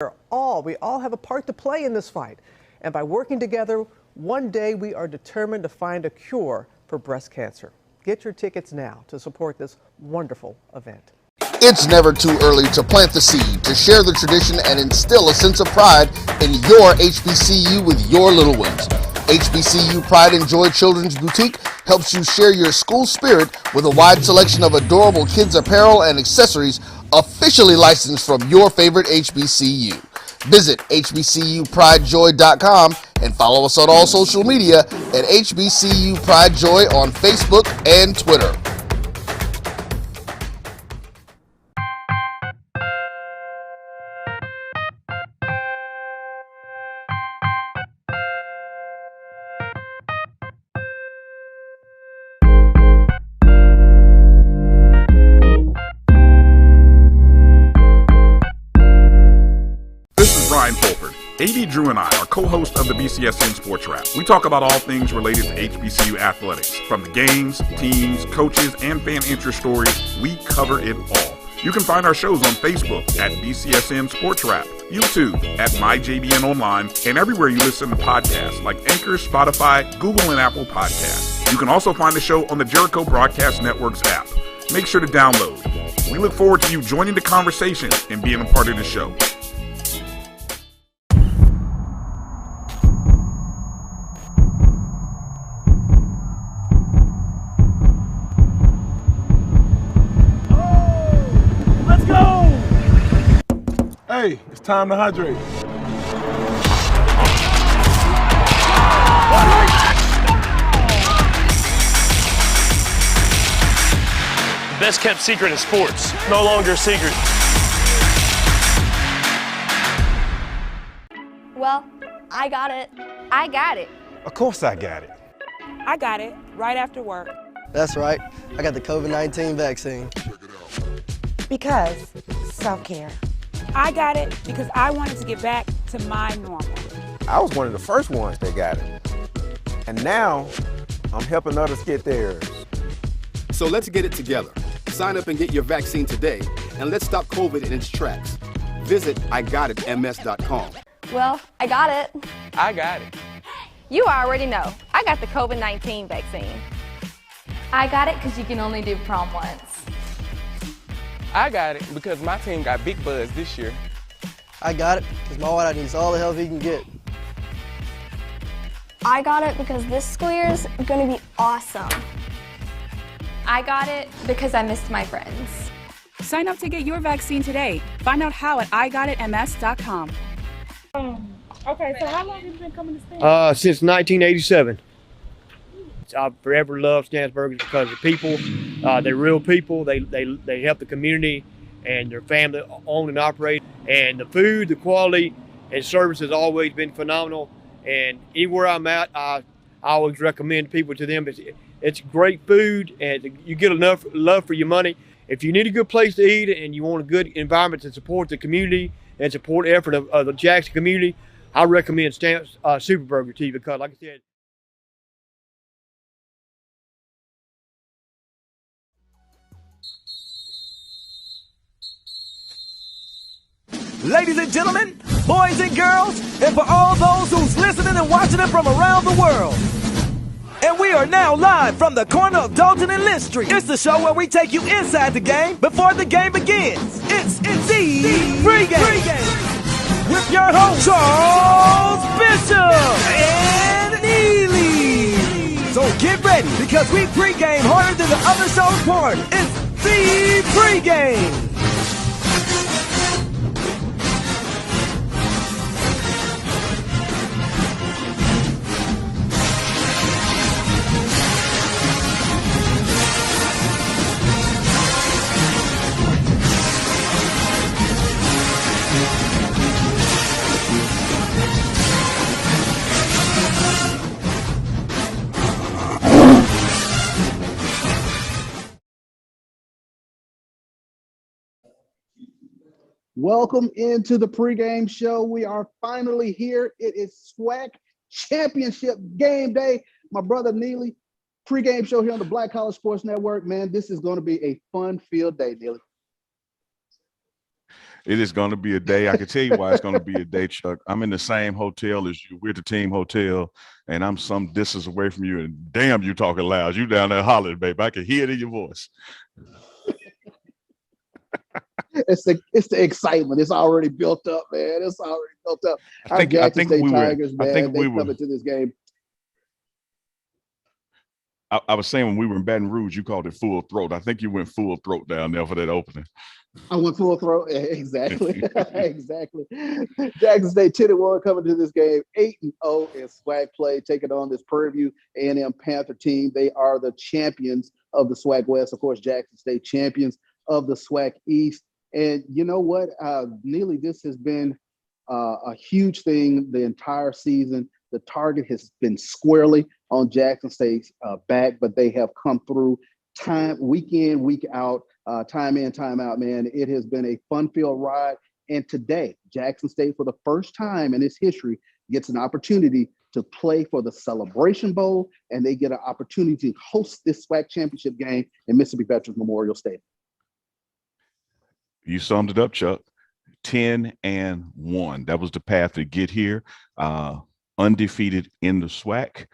We all have a part to play in this fight. And by working together, one day we are determined to find a cure for breast cancer. Get your tickets now to support this wonderful event. It's never too early to plant the seed, to share the tradition, and instill a sense of pride in your HBCU with your little ones. HBCU Pride and Joy Children's Boutique helps you share your school spirit with a wide selection of adorable kids' apparel and accessories officially licensed from your favorite HBCU. Visit hbcupridejoy.com and follow us on all social media at HBCU Pride Joy on Facebook and Twitter. AD Drew and I are co-hosts of the BCSN Sports Wrap. We talk about all things related to HBCU athletics. From the games, teams, coaches, and fan interest stories, we cover it all. You can find our shows on Facebook at BCSN Sports Wrap, YouTube at MyJBN Online, and everywhere you listen to podcasts like Anchor, Spotify, Google, and Apple Podcasts. You can also find the show on the Jericho Broadcast Network's app. Make sure to download. We look forward to you joining the conversation and being a part of the show. Hey, it's time to hydrate. Best kept secret in sports. No longer a secret. Well, I got it. I got it. Of course I got it. I got it right after work. That's right. I got the COVID-19 vaccine. Because self-care. I got it because I wanted to get back to my normal. I was one of the first ones that got it. And now, I'm helping others get theirs. So let's get it together. Sign up and get your vaccine today, and let's stop COVID in its tracks. Visit IGotItMS.com. Well, I got it. I got it. You already know. I got the COVID-19 vaccine. I got it because you can only do prom once. I got it because my team got big buzz this year. I got it because my white needs all the help he can get. I got it because this school year is going to be awesome. I got it because I missed my friends. Sign up to get your vaccine today. Find out how at IGotItMS.com. Okay, so how long have you been coming to Stanford? Since 1987. I've forever loved Stansburgers because the people, they're real people. They help the community and their family own and operate. And the food, the quality, and service has always been phenomenal. And anywhere I'm at, I always recommend people to them. It's great food, and you get enough love for your money. If you need a good place to eat and you want a good environment to support the community and support the effort of the Jackson community, I recommend Stamps Superburger to you because, like I said, Ladies and gentlemen, boys and girls, and for all those who's listening and watching it from around the world. And we are now live from the corner of Dalton and Lynch Street. It's the show where we take you inside the game before the game begins. It's the Pregame. With your host, Charles Bishop and Neely. So get ready, because we pregame harder than the other show's party. It's the Pregame. Welcome into the pregame show. We are finally here. It is SWAC Championship game day. My brother Neely, pregame show here on the Black College Sports Network. Man, this is going to be a fun field day, Neely. It is going to be a day. I can tell you why it's going to be a day, Chuck. I'm in the same hotel as you. We're at the team hotel, and I'm some distance away from you. And damn, you talking loud. You down there hollering, babe. I can hear it in your voice. It's the excitement. It's already built up, man. It's already built up. I think we Tigers, were. man, I think we they were coming to this game. I was saying when we were in Baton Rouge, you called it full throat. I think you went full throat down there for that opening. I went full throat. Exactly. Exactly. Jackson State 10-1 coming to this game. 8-0 in SWAC play, taking on this Prairie View A&M Panther team. They are the champions of the SWAC West. Of course, Jackson State champions of the SWAC East. And you know what? Neely, this has been a huge thing the entire season. The target has been squarely on Jackson State's back, but they have come through week in, week out, time in, time out, man. It has been a fun-filled ride. And today, Jackson State, for the first time in its history, gets an opportunity to play for the Celebration Bowl, and they get an opportunity to host this SWAC championship game in Mississippi Veterans Memorial Stadium. You summed it up, Chuck. 10-1. That was the path to get here. Undefeated in the SWAC.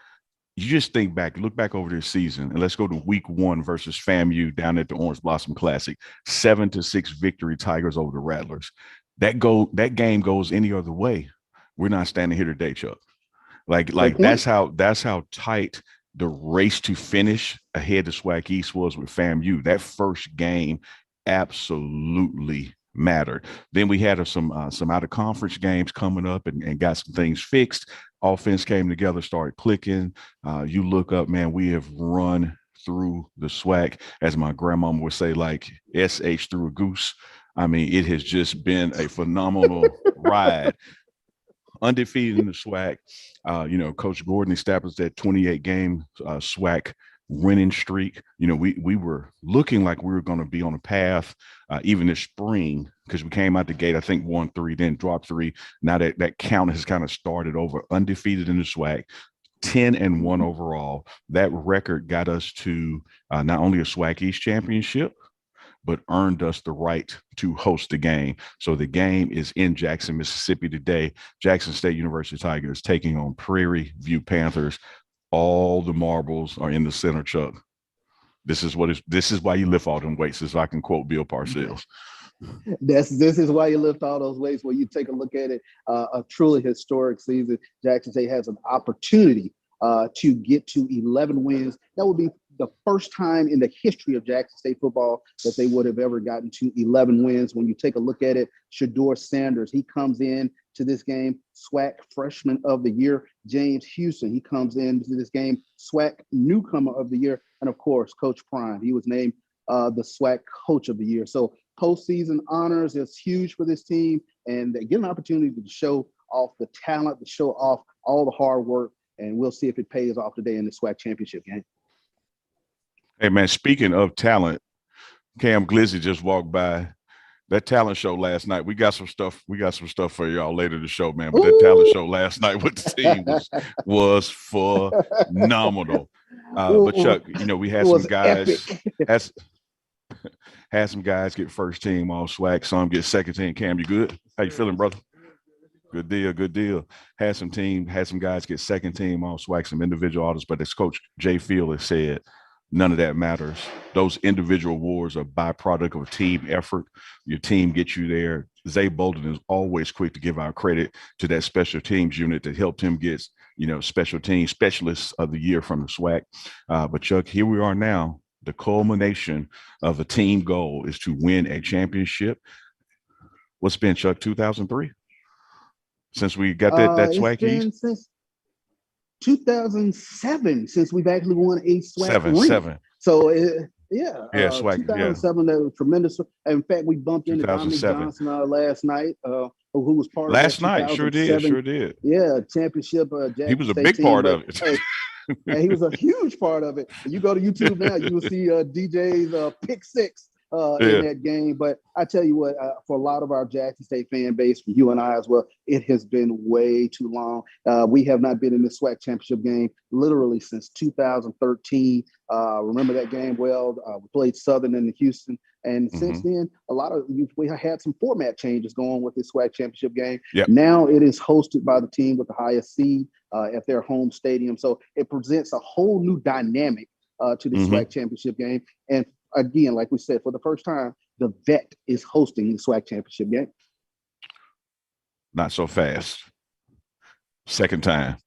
You just think back, look back over this season, and let's go to week 1 versus FAMU down at the Orange Blossom Classic. 7-6 victory, Tigers over the Rattlers. That game goes any other way. We're not standing here today, Chuck. Like that's how tight the race to finish ahead of SWAC East was with FAMU. That first game absolutely mattered. Then we had some out of conference games coming up and got some things fixed. Offense came together, started clicking. You look up, man, we have run through the SWAC, as my grandmama would say, like SH through a goose. I mean, it has just been a phenomenal ride. Undefeated in the SWAC. Coach Gordon established that 28-game SWAC winning streak. We were looking like we were going to be on a path even this spring, because we came out the gate, I think 1-3, then dropped 3. Now that count has kind of started over. Undefeated in the SWAC, 10-1 overall. That record got us to not only a SWAC East championship, but earned us the right to host the game. So the game is in Jackson, Mississippi today. Jackson State University Tigers taking on Prairie View Panthers. All the marbles are in the center, Chuck. This is why you lift all them weights, as I can quote Bill Parcells. This is why you lift all those weights. When you take a look at it, a truly historic season. Jackson State has an opportunity to get to 11 wins. That would be the first time in the history of Jackson State football that they would have ever gotten to 11 wins. When you take a look at it, Shador Sanders, he comes in to this game, SWAC Freshman of the Year. James Houston, he comes into this game, SWAC Newcomer of the Year. And of course, Coach Prime, he was named the SWAC Coach of the Year. So postseason honors is huge for this team, and they get an opportunity to show off the talent, to show off all the hard work, and we'll see if it pays off today in the SWAC championship game. Hey, man, speaking of talent, Cam Glizzy just walked by. That talent show last night, we got some stuff for y'all later in the show, man. But that talent show last night with the team was phenomenal. But Chuck, we had some guys had some guys get first team all SWAC, some get second team. Cam, you good? How you feeling, brother? Good deal. Had some guys get second team all SWAC, some individual artists, but as Coach Jay Field has said, none of that matters. Those individual awards are a byproduct of a team effort. Your team gets you there. Zay Bolden is always quick to give out credit to that special teams unit that helped him get, special team specialists of the year from the SWAC. But Chuck, here we are now. The culmination of a team goal is to win a championship. What's been, Chuck, 2003? Since we got that SWAC East? Since 2007, since we've actually won a SWAC seven. So, SWAC, 2007, that was tremendous. In fact, we bumped into Dominic Johnson last night, who was part of last night. Sure did. Yeah, championship. He was a big part of it. He was a huge part of it. You go to YouTube now, you will see DJ's pick six in that game. But I tell you what, for a lot of our Jackson State fan base, for you and I as well, it has been way too long. We have not been in the SWAC championship game literally since 2013. Remember that game well? We played Southern in Houston. And since then, we had some format changes going with the SWAC championship game. Yep. Now it is hosted by the team with the highest seed at their home stadium. So it presents a whole new dynamic to the SWAC championship game. And again, like we said, for the first time, the Vet is hosting the SWAC championship game. Not so fast. Second time.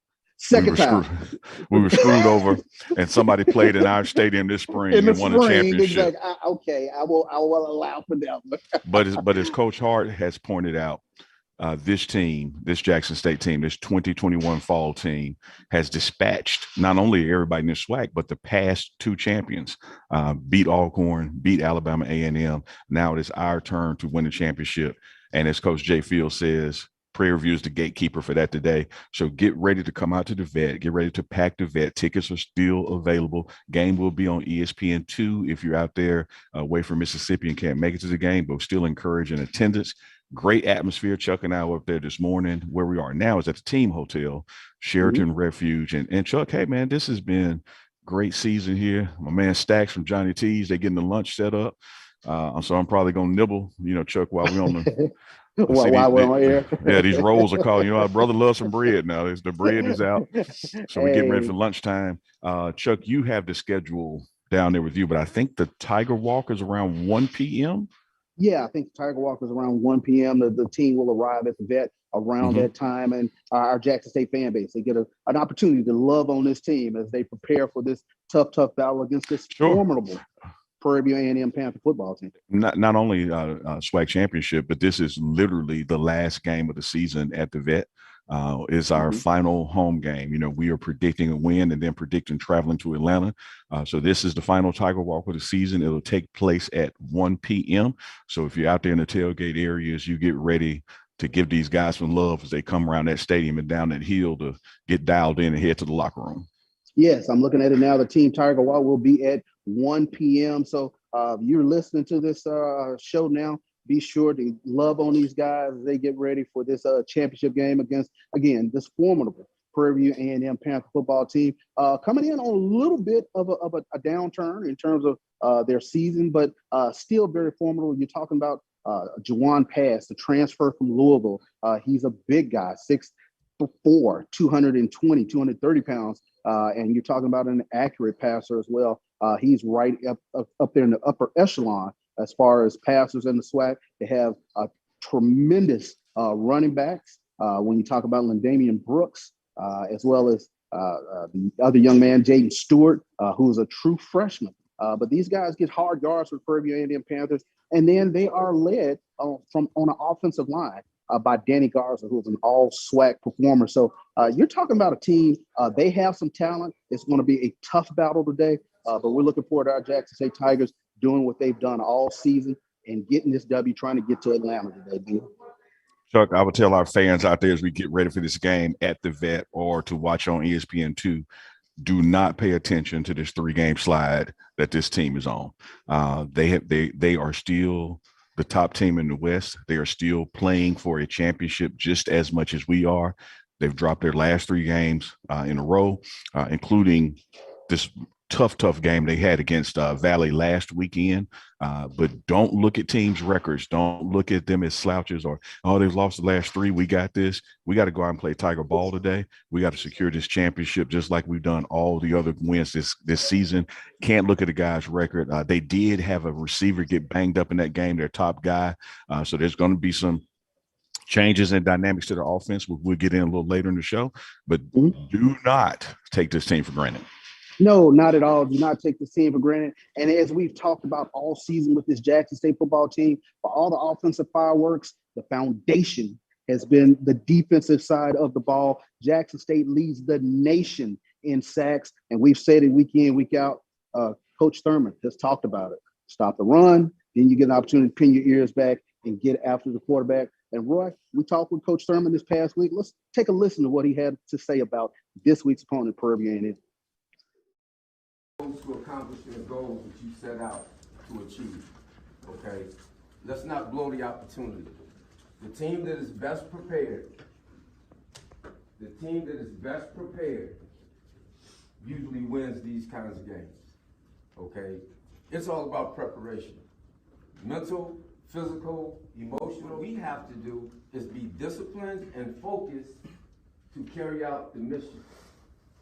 We were screwed over, and somebody played in our stadium this spring and won a championship. Exactly. Okay, I will allow for that. But as Coach Hart has pointed out, this Jackson State team, this 2021 fall team, has dispatched not only everybody in the SWAC, but the past two champions. Beat Alcorn, beat Alabama A&M. Now it is our turn to win the championship. And as Coach Jay Field says, Prairie View is the gatekeeper for that today. So get ready to come out to the Vet. Get ready to pack the Vet. Tickets are still available. Game will be on ESPN2 if you're out there away from Mississippi and can't make it to the game, but still encouraging attendance. Great atmosphere. Chuck and I were up there this morning. Where we are now is at the team hotel, Sheraton Refuge. And Chuck, hey, man, this has been great season here. My man Stacks from Johnny T's, they're getting the lunch set up. So I'm probably going to nibble, Chuck, while we're on the – while we're on air. Yeah, these rolls are called. Our brother loves some bread now. The bread is out. So we're getting ready for lunchtime. Chuck, you have the schedule down there with you, but I think the Tiger Walk is around 1 p.m. Yeah, I think the Tiger Walk is around 1 p.m. The team will arrive at the Vet around that time. And our Jackson State fan base, they get an opportunity to love on this team as they prepare for this tough battle against this formidable Prairie View A&M Panther football team. Not only SWAC championship, but this is literally the last game of the season at the Vet. Is our final home game. We are predicting a win and then predicting traveling to Atlanta. So this is the final Tiger Walk of the season. It'll take place at 1 p.m. So if you're out there in the tailgate areas, you get ready to give these guys some love as they come around that stadium and down that hill to get dialed in and head to the locker room. Yes, I'm looking at it now. The team Tiger Walk will be at 1 p.m. So you're listening to this show now. Be sure to love on these guys as they get ready for this championship game against, again, this formidable Prairie View A&M Panther football team. Coming in on a little bit of a downturn in terms of their season, but still very formidable. You're talking about Jawan Pass, the transfer from Louisville. He's a big guy, 6'4", 220, 230 pounds. And you're talking about an accurate passer as well. He's right up there in the upper echelon as far as passers in the SWAC. They have tremendous running backs. When you talk about Lindamian Brooks, as well as the other young man, Jaden Stewart, who's a true freshman. But these guys get hard yards for Prairie View A&M Panthers, and then they are led on an offensive line by Danny Garza, who's an all-SWAC performer. So you're talking about a team. They have some talent. It's going to be a tough battle today, but we're looking forward to our Jackson State Tigers doing what they've done all season and getting this W, trying to get to Atlanta today, dude. Chuck, I would tell our fans out there as we get ready for this game at the Vet or to watch on ESPN2, do not pay attention to this 3-game slide that this team is on. They are still the top team in the West. They are still playing for a championship just as much as we are. They've dropped their last 3 games in a row, including this tough game they had against Valley last weekend. But don't look at teams' records. Don't look at them as slouches or, they've lost the last 3. We got this. We got to go out and play Tiger ball today. We got to secure this championship just like we've done all the other wins this season. Can't look at the guy's record. They did have a receiver get banged up in that game, their top guy. So there's going to be some changes and dynamics to the offense. We'll get in a little later in the show. But do not take this team for granted. No, not at all. Do not take this team for granted. And as we've talked about all season with this Jackson State football team, for all the offensive fireworks, the foundation has been the defensive side of the ball. Jackson State leads the nation in sacks, and we've said it week in, week out. Coach Thurman has talked about it. Stop the run, then you get an opportunity to pin your ears back and get after the quarterback. And Roy, we talked with Coach Thurman this past week. Let's take a listen to what he had to say about this week's opponent, Prairie View A&M. To accomplish your goals that you set out to achieve. okay? Let's not blow the opportunity. The team that is best prepared, usually wins these kinds of games, okay? It's all about preparation. Mental, physical, emotional. What we have to do is be disciplined and focused to carry out the mission.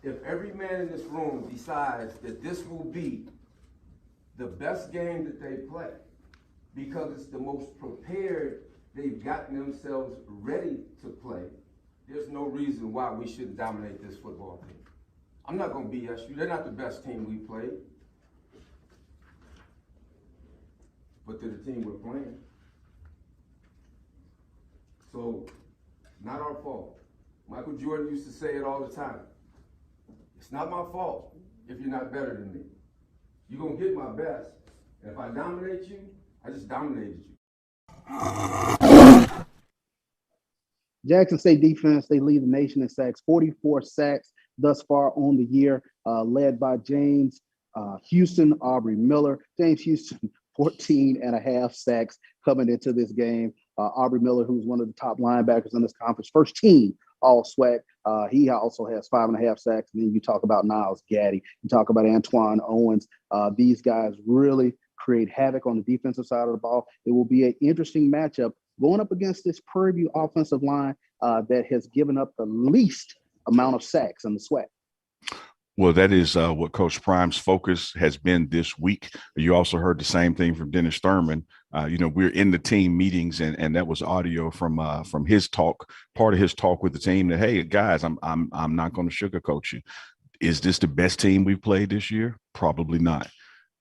If every man in this room decides that this will be the best game that they play because it's the most prepared they've gotten themselves ready to play, there's no reason why we shouldn't dominate this football team. I'm not going to BS you. They're not the best team we played. But they're the team we're playing. So, not our fault. Michael Jordan used to say it all the time. It's not my fault if you're not better than me. You're going to get my best. And if I dominate you, I just dominated you. Jackson State defense, they lead the nation in sacks, 44 sacks thus far on the year, led by James Houston, Aubrey Miller. James Houston, 14 and a half sacks coming into this game. Aubrey Miller, who's one of the top linebackers in this conference, first team all SWAC. He also has 5.5 sacks. And then you talk about Niles Gaddy. You talk about Antoine Owens. These guys really create havoc on the defensive side of the ball. It will be an interesting matchup going up against this Prairie View offensive line that has given up the least amount of sacks in the SWAC. Well, that is what Coach Prime's focus has been this week. You also heard the same thing from Dennis Thurman. We're in the team meetings, and that was audio from his talk, part of his talk with the team. That, hey guys, I'm not going to sugarcoat you. Is this the best team we've played this year? Probably not,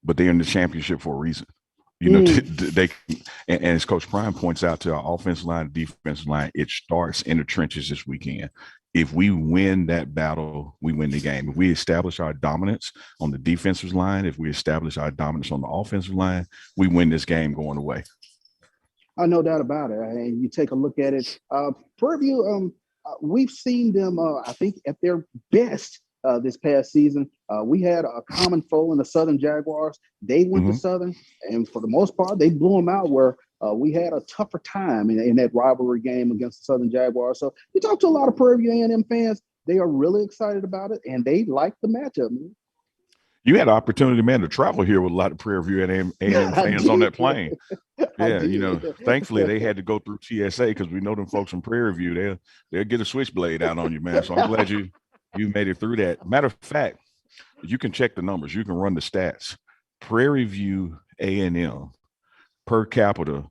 but they're in the championship for a reason. They and as Coach Prime points out to our offensive line, defensive line, it starts in the trenches this weekend. If we win that battle, we win the game. If we establish our dominance on the defensive line, if we establish our dominance on the offensive line, we win this game going away. No doubt about it. And you take a look at it. Prairie View, we've seen them, I think, at their best this past season. We had a common foe in the Southern Jaguars. They went to Southern, and for the most part, they blew them out where we had a tougher time in that rivalry game against the Southern Jaguars. So you talk to a lot of Prairie View A&M fans, they are really excited about it, and they like the matchup, man. You had an opportunity, man, to travel here with a lot of Prairie View A&M fans on that plane. Yeah, thankfully they had to go through TSA because we know them folks from Prairie View. They'll get a switchblade out on you, man. So I'm glad you made it through that. Matter of fact, you can check the numbers. You can run the stats. Prairie View A&M per capita,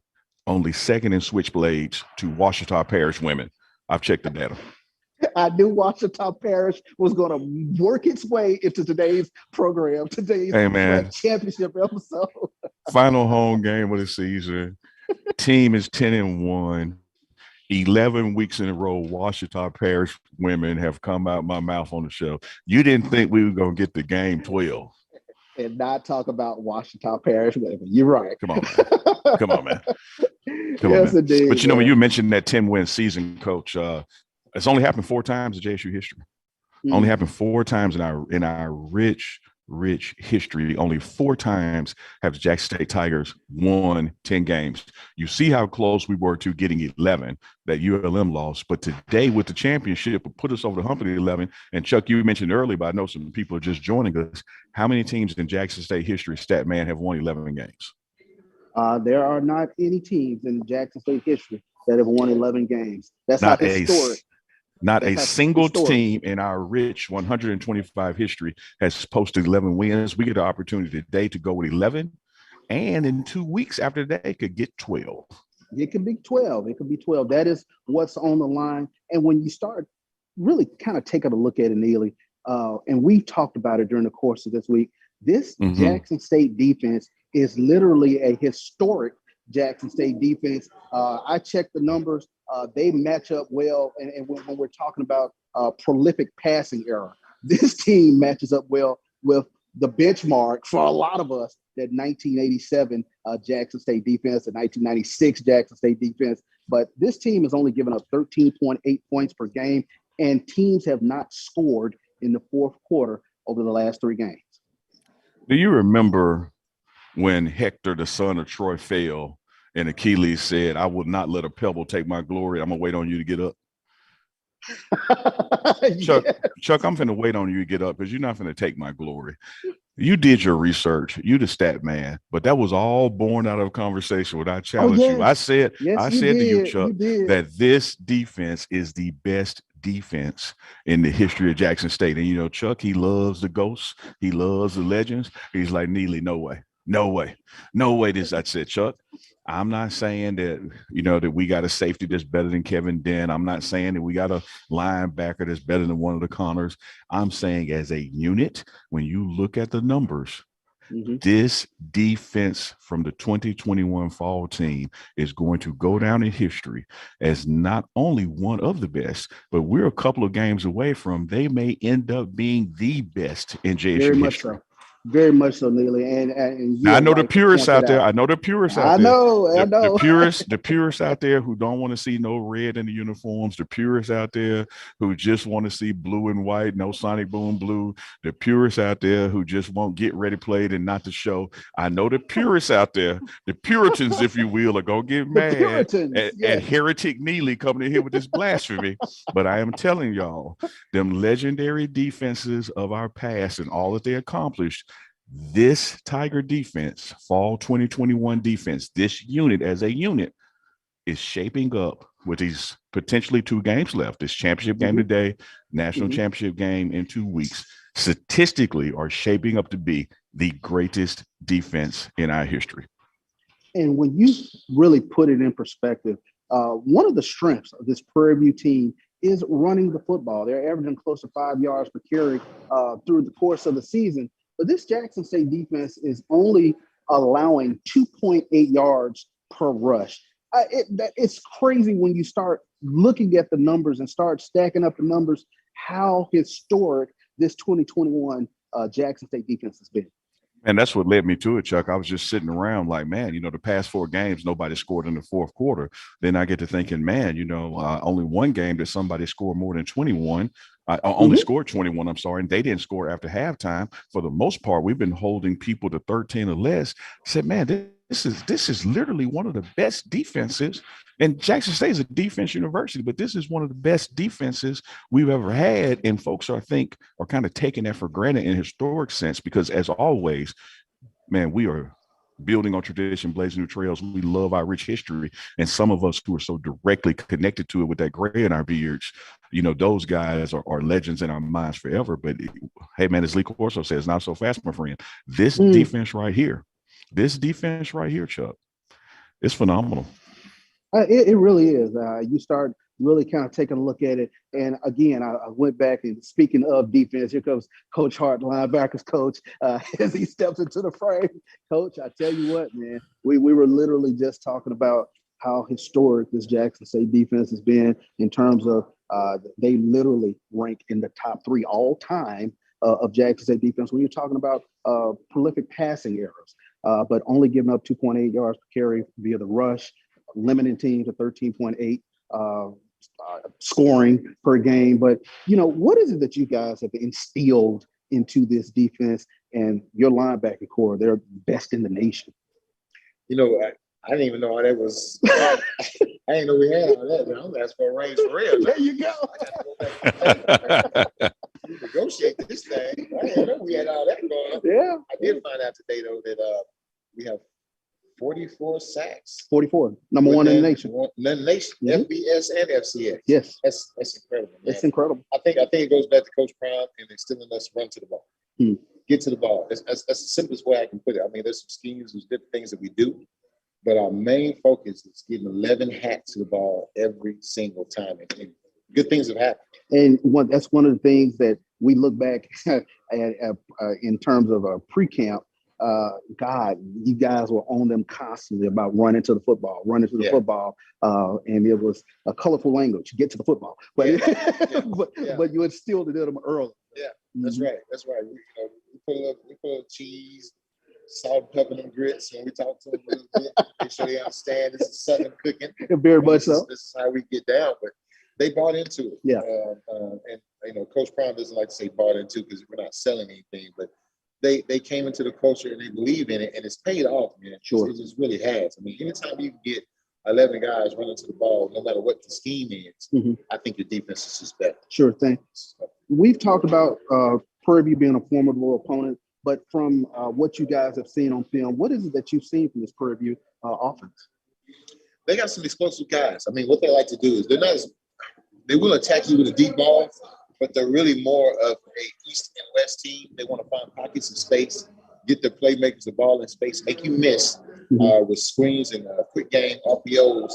only second in switchblades to Ouachita Parish women. I've checked the data. I knew Ouachita Parish was going to work its way into today's program, today's championship episode. Final home game of the season. Team is 10-1. 11 weeks in a row, Ouachita Parish women have come out my mouth on the show. You didn't think we were going to get the game 12. And not talk about Ouachita Parish women. You're right. Come on, man. Yes, indeed. But when you mentioned that 10-win season, Coach, it's only happened 4 times in JSU history. Only happened 4 times in our rich history. Only 4 times have the Jackson State Tigers won 10 games. You see how close we were to getting 11 that ULM lost. But today with the championship, it put us over the hump of the 11. And Chuck, you mentioned earlier, but I know some people are just joining us. How many teams in Jackson State history, Statman, have won 11 games? There are not any teams in Jackson State history that have won 11 games. That's not historic. Not a single team in our rich 125 history has posted 11 wins. We get the opportunity today to go with 11, and in 2 weeks after that, it could get 12. It could be 12. It could be 12. That is what's on the line. And when you start really kind of taking a look at it, Neely, and we talked about it during the course of this week, this Jackson State defense is literally a historic Jackson State defense. I checked the numbers. They match up well. And when we're talking about prolific passing era, this team matches up well with the benchmark for a lot of us, that 1987 Jackson State defense, the 1996 Jackson State defense. But this team has only given up 13.8 points per game, and teams have not scored in the fourth quarter over the last 3 games. Do you remember when Hector, the son of Troy, fell and Achilles said, I will not let a pebble take my glory. I'm going to wait on you to get up. Chuck, I'm finna wait on you to get up because you're not finna take my glory. You did your research. You the stat man, but that was all born out of a conversation when I challenged you. I said to you, Chuck, that this defense is the best defense in the history of Jackson State. And, you know, Chuck, he loves the ghosts. He loves the legends. He's like, Neely, no way. No way. No way. I said, Chuck, I'm not saying that, you know, that we got a safety that's better than Kevin Dent. I'm not saying that we got a linebacker that's better than one of the Connors. I'm saying as a unit, when you look at the numbers, this defense from the 2021 fall team is going to go down in history as not only one of the best, but we're a couple of games away from they may end up being the best in JSU history. Very much so, Neely. And now, I know the purists out there. I know the purists out there. I know. The purists out there who don't want to see no red in the uniforms. The purists out there who just want to see blue and white, no Sonic Boom blue. The purists out there who just won't get ready played and not the show. I know the purists out there, the Puritans, if you will, are going to get mad at Heretic Neely coming in here with this blasphemy. But I am telling y'all, them legendary defenses of our past and all that they accomplished, this Tiger defense, fall 2021 defense, this unit as a unit is shaping up with these potentially 2 games left. This championship game today, national championship game in 2 weeks, statistically are shaping up to be the greatest defense in our history. And when you really put it in perspective, one of the strengths of this Prairie View team is running the football. They're averaging close to 5 yards per carry through the course of the season. But this Jackson State defense is only allowing 2.8 yards per rush. It's crazy when you start looking at the numbers and start stacking up the numbers, how historic this 2021 Jackson State defense has been. And that's what led me to it, Chuck. I was just sitting around like, man, you know, the past 4 games, nobody scored in the fourth quarter. Then I get to thinking, man, you know, only one game that somebody scored more than 21. Only scored 21, I'm sorry, and they didn't score after halftime. For the most part, we've been holding people to 13 or less. I said, man, this is literally one of the best defenses. And Jackson State is a defense university, but this is one of the best defenses we've ever had. And folks, I think, are kind of taking that for granted in a historic sense because, as always, man, we are building on tradition, blazing new trails. We love our rich history. And some of us who are so directly connected to it with that gray in our beards, you know, those guys are legends in our minds forever. But hey, man, as Lee Corso says, not so fast, my friend. This defense right here, Chuck, it's phenomenal. It really is. You start really kind of taking a look at it. And again, I went back and speaking of defense, here comes Coach Hart, linebackers coach, as he steps into the frame. Coach, I tell you what, man, we were literally just talking about how historic this Jackson State defense has been in terms of they literally rank in the top 3 all time of Jackson State defense when you're talking about prolific passing errors, but only giving up 2.8 yards per carry via the rush, limiting teams to 13.8 scoring per game. But, you know, what is it that you guys have instilled into this defense and your linebacking core? They're best in the nation. You know, I didn't even know how that was. I didn't know we had all that. Man. I'm asking for a raise for real. There you go. We negotiate this thing. I didn't know we had all that going on. Yeah. I did find out today, though, that we have 44 sacks. 44. Number one in the nation. FBS and FCS. Yes. That's incredible, man. It's incredible. I think it goes back to Coach Prime and instilling us run to the ball. Get to the ball. That's the simplest way I can put it. I mean, there's some schemes, there's different things that we do, but our main focus is getting 11 hats to the ball every single time. And good things have happened. And that's one of the things that we look back at in terms of a pre-camp. God, you guys were on them constantly about running to the football, and it was a colorful language. Get to the football, but but you instilled it in them early. Yeah, that's right. That's right. We put a little cheese, salt, pepper, and grits, and we talk to them a little bit. Make sure they understand this is Southern cooking. Very much so. This is how we get down, but they bought into it. Yeah. And Coach Prime doesn't like to say bought into because we're not selling anything, but they came into the culture and they believe in it, and it's paid off, man. Sure. It just really has. I mean, anytime you can get 11 guys running to the ball, no matter what the scheme is, I think your defense is just better. Sure thing. We've talked about Prairie View being a formidable opponent, but from what you guys have seen on film, what is it that you've seen from this Prairie View offense? They got some explosive guys. I mean, what they like to do is they will attack you with a deep ball, but they're really more of a East and West team. They want to find pockets of space, get their playmakers the ball in space, make you miss with screens and quick game, RPOs,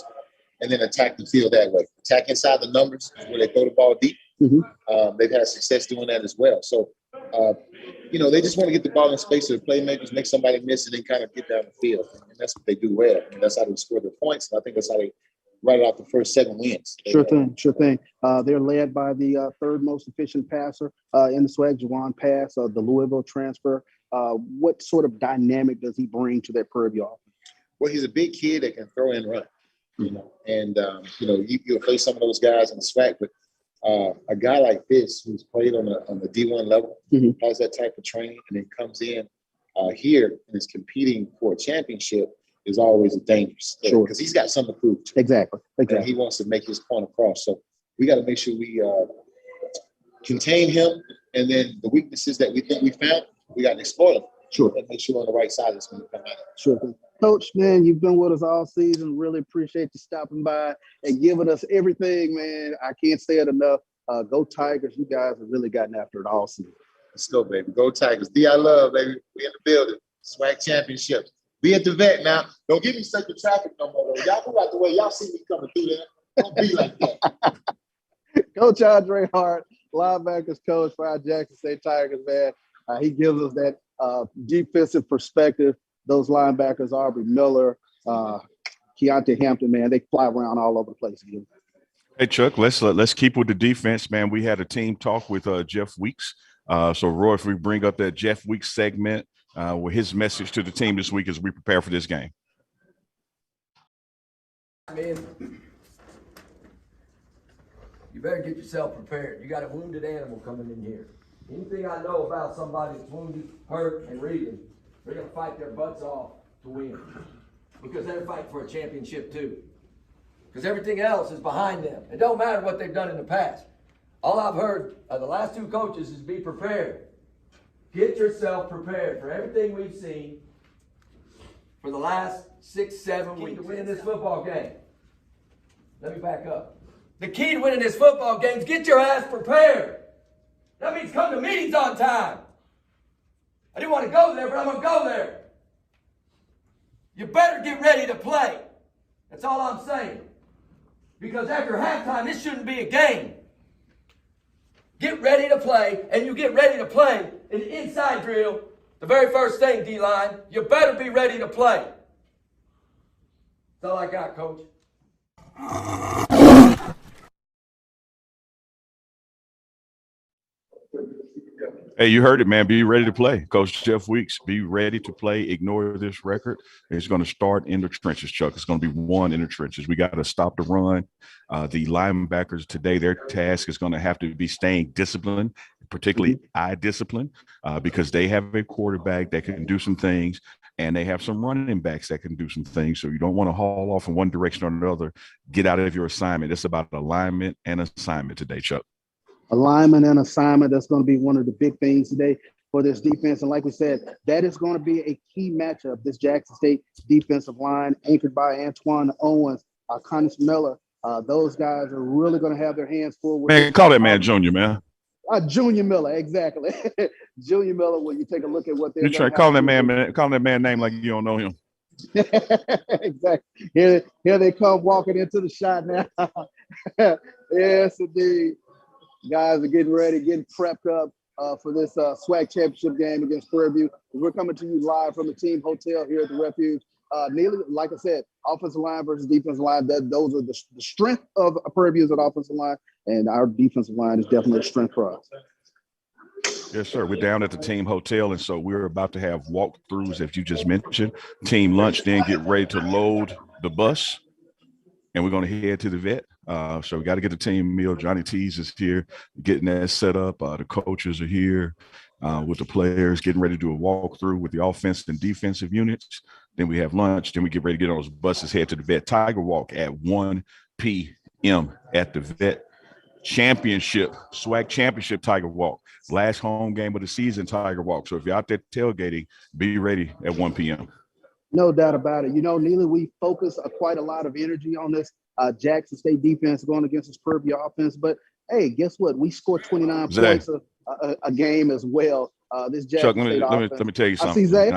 and then attack the field that way. Attack inside the numbers where they throw the ball deep. They've had success doing that as well. So, they just want to get the ball in space to the playmakers, make somebody miss, and then kind of get down the field. And that's what they do well. And that's how they score their points. And I think that's how they write out the first 7 wins. Sure thing. They're led by the third most efficient passer in the SWAC, Juwan Pass, the Louisville transfer. What sort of dynamic does he bring to that Prairie View offense? Well, he's a big kid that can throw and run, and you'll face some of those guys in the SWAC, but a guy like this who's played on the D1 level, has that type of training, and then comes in here and is competing for a championship is always a dangerous thing because he's got something to prove. Exactly. And he wants to make his point across. So we got to make sure we contain him, and then the weaknesses that we think we found, we got to exploit them. Sure. And make sure we're on the right side of this when we come out. Sure. Coach, man, you've been with us all season. Really appreciate you stopping by and giving us everything, man. I can't say it enough. Go Tigers. You guys have really gotten after it all season. Let's go, baby. Go Tigers. D I love, baby. We in the building. SWAC Championship. Be at the vet now. Don't give me such a traffic no more, though. Y'all move out the way. Y'all see me coming through there. Don't be like that. Coach Andre Hart, linebackers coach for our Jackson State Tigers, man. He gives us that defensive perspective. Those linebackers, Aubrey Miller, Keontae Hampton, man, they fly around all over the place. Hey, Chuck, let's keep with the defense, man. We had a team talk with Jeff Weeks. So, Roy, if we bring up that Jeff Weeks segment with his message to the team this week as we prepare for this game. Man, you better get yourself prepared. You got a wounded animal coming in here. Anything I know about somebody that's wounded, hurt, and reading, they're going to fight their butts off to win. Because they're fighting for a championship too. Because everything else is behind them. It don't matter what they've done in the past. All I've heard of the last 2 coaches is be prepared. Get yourself prepared for everything we've seen for the last 6, 7 weeks to win this football game. Let me back up. The key to winning this football game is get your ass prepared. That means come to meetings on time. I didn't want to go there, but I'm going to go there. You better get ready to play. That's all I'm saying. Because after halftime, this shouldn't be a game. Get ready to play, and you get ready to play in the inside drill. The very first thing, D-line, you better be ready to play. That's all I got, Coach. Hey, you heard it, man. Be ready to play. Coach Jeff Weeks, be ready to play. Ignore this record. It's going to start in the trenches, Chuck. It's going to be one in the trenches. We got to stop the run. The linebackers today, their task is going to have to be staying disciplined, particularly eye discipline, because they have a quarterback that can do some things, and they have some running backs that can do some things. So you don't want to haul off in one direction or another. Get out of your assignment. It's about alignment and assignment today, Chuck. Alignment and assignment, that's going to be one of the big things today for this defense. And like we said, that is going to be a key matchup. This Jackson State defensive line, anchored by Antoine Owens, Connie Miller, those guys are really going to have their hands full. Man, call that man Junior, man. Junior Miller, exactly. Junior Miller, when you take a look at what they're trying to call that man, call that man name like you don't know him. Exactly. Here they come walking into the shot now. Yes, indeed. Guys are getting ready, getting prepped up for this SWAC Championship game against Prairie View. We're coming to you live from the team hotel here at the Refuge. Neely, like I said, offensive line versus defensive line, those are the strength of Prairie View's at offensive line, and our defensive line is definitely a strength for us. Yes, sir. We're down at the team hotel, and so we're about to have walkthroughs, as you just mentioned, team lunch, then get ready to load the bus, and we're going to head to the vet. So we got to get the team meal. Johnny Tees is here getting that set up. The coaches are here. with the players, getting ready to do a walkthrough with the offense and defensive units. Then we have lunch. Then we get ready to get on those buses, head to the vet. Tiger Walk at 1 p.m. at the vet. Championship, SWAC Championship Tiger Walk. Last home game of the season Tiger Walk. So if you're out there tailgating, be ready at 1 p.m. No doubt about it. You know, Neely, we focus quite a lot of energy on this Jackson State defense going against this Purview offense. But, hey, guess what? We scored 29 points a game as well. This Jackson Chuck, let me tell you something. I see Zay.